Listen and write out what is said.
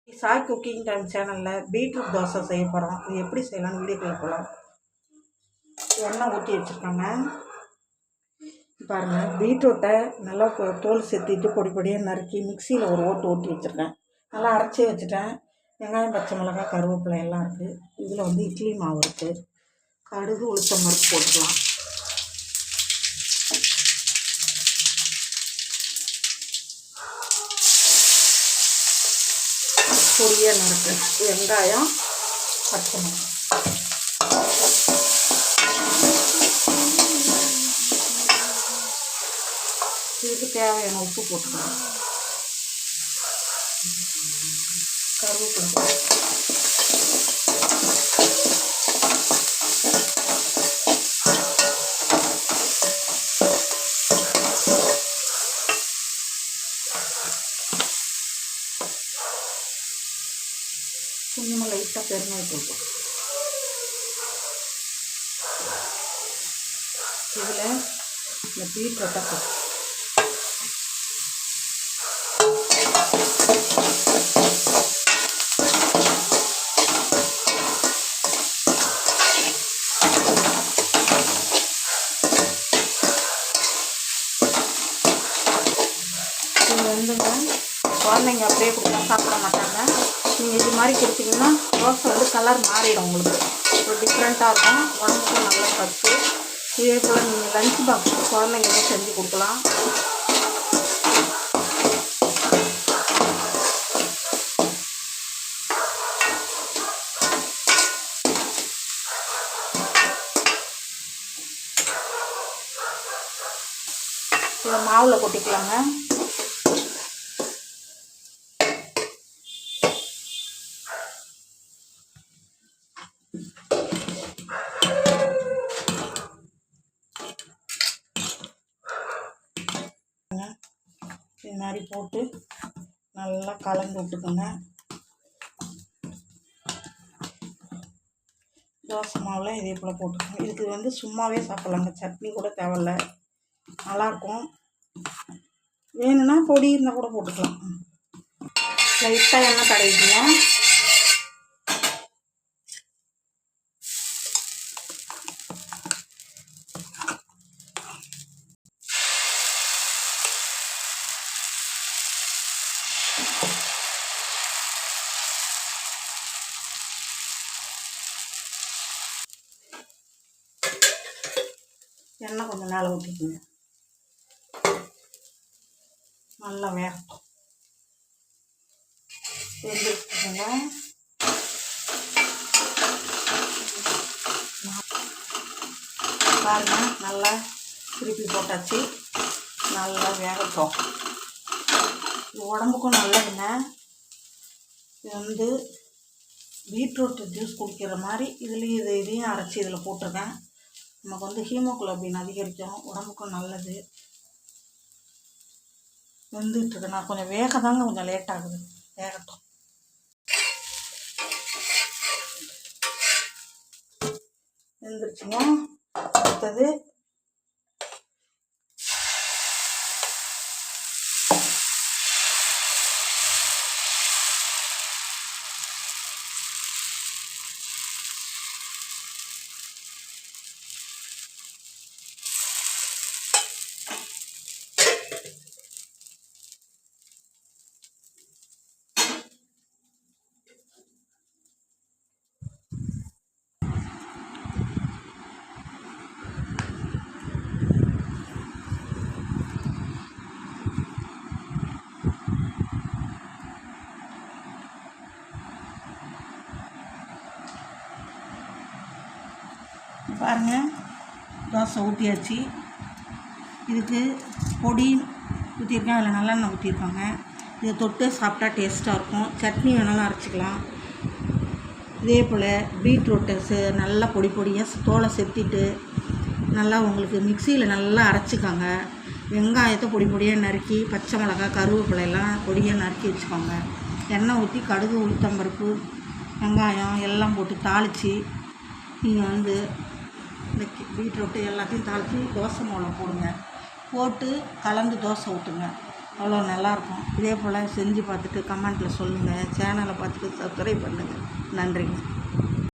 Sai cooking time சேனலில் beetroot dosa செய்ய போகிறோம். இது எப்படி செய்யலாம்னு வீடியோக்குள்ள போகலாம். எண்ணெய் ஊற்றி வச்சுருக்காங்க. பாருங்கள், பீட்ரூட்டை நல்லா தோல் செத்திட்டு பொடி பொடியாக நறுக்கி மிக்சியில் ஒரு ஓட்டி வச்சுருக்கேன். நல்லா அரைச்சி வச்சுட்டேன். வெங்காயம், பச்சை மிளகாய், கருவேப்பிலை எல்லாம் இருக்குது. இதில் வந்து இட்லி மாவு இருக்குது. கடுகு, உளுத்தம் பருப்பு போட்டுக்கலாம். பொடியாக நறுக்கு வெங்காயம், பச்சை மிளகாய், இதுக்கு தேவையான உப்பு போட்டுக்கலாம். கருவேப்பிலை, கொஞ்சமாக லைட்டாக பெருங்காயம் போட்டோம். இதில் இந்த பீட்ரூட்டை போட்டு இது வந்துங்க குழந்தைங்க அப்படியே கொடுத்தா சாப்பிட மாட்டாங்க. நீங்கள் இது மாதிரி கொடுத்தீங்கன்னா தோசை வந்து கலர் மாறிடும். உங்களுக்கு ஒரு டிஃப்ரெண்ட்டாக இருக்கும். உடம்புக்கும் நல்ல சத்து. இதே போல் நீங்கள் லஞ்ச் பாக்ஸ் குழந்தைங்களுக்கு செஞ்சு கொடுக்கலாம். இதை மாவில் கொட்டிக்கலாங்க. இது மாதிரி போட்டு நல்லா கலந்து விட்டுக்கோங்க. தோசை மாவில் இதே போல் போட்டுக்கோங்க. இதுக்கு வந்து சும்மாவே சாப்பிட்லாங்க, சட்னி கூட தேவையில்ல, நல்லாயிருக்கும். வேணும்னா பொடி இருந்தால் கூட போட்டுக்கலாம். லைட்டாக எண்ணெய் தடவிக்குங்க. எண்ணெய் கொஞ்சம் மேலே ஊற்றிக்குங்க. நல்லா வேகட்டும். வெந்துருக்குங்க. பாருங்க, நல்லா திருப்பி போட்டாச்சு. நல்லா வேகட்டும். உடம்புக்கும் நல்லதுங்க. இது வந்து பீட்ரூட் ஜூஸ் குடிக்கிற மாதிரி இதையும் அரைச்சி இதில் போட்டிருக்கேன். நமக்கு வந்து ஹீமோகுளோபின் அதிகரிக்கும், உடம்புக்கும் நல்லது. வெந்துட்டுருக்கு. நான் கொஞ்சம் வேகதாங்க, கொஞ்சம் லேட் ஆகுது. வேகட்டும். வெந்துருச்சுங்க. அடுத்தது பாருங்கள், தோசை ஊற்றியாச்சு. இதுக்கு பொடி ஊற்றிருக்கேன், அதில் நல்லெண்ணெய் ஊற்றிருக்காங்க. இதை தொட்டு சாப்பிட்டா டேஸ்ட்டாக இருக்கும். சட்னி வேணாலும் அரைச்சிக்கலாம். இதே போல் பீட்ரூட்டை நல்லா பொடி பொடியாக தோலை செத்திட்டு நல்லா உங்களுக்கு மிக்சியில் நல்லா அரைச்சிக்கோங்க. வெங்காயத்தை பொடி பொடியாக நறுக்கி, பச்சை மிளகாய், கருவேப்பிலையெல்லாம் பொடியாக நறுக்கி வச்சுக்கோங்க. எண்ணெய் ஊற்றி கடுகு, உளுத்தம்பருப்பு, வெங்காயம் எல்லாம் போட்டு தாளித்து நீங்கள் வந்து இந்த பீட்ரூட்டு எல்லாத்தையும் தாளித்து தோசை மாவில் போடுங்க. போட்டு கலந்து தோசை ஊற்றுங்க. அவ்வளோ நல்லாயிருக்கும். இதே போல் செஞ்சு பார்த்துட்டு கமெண்ட்டில் சொல்லுங்கள். சேனலை பார்த்துட்டு சப்ஸ்கிரைப் பண்ணுங்கள். நன்றிங்க.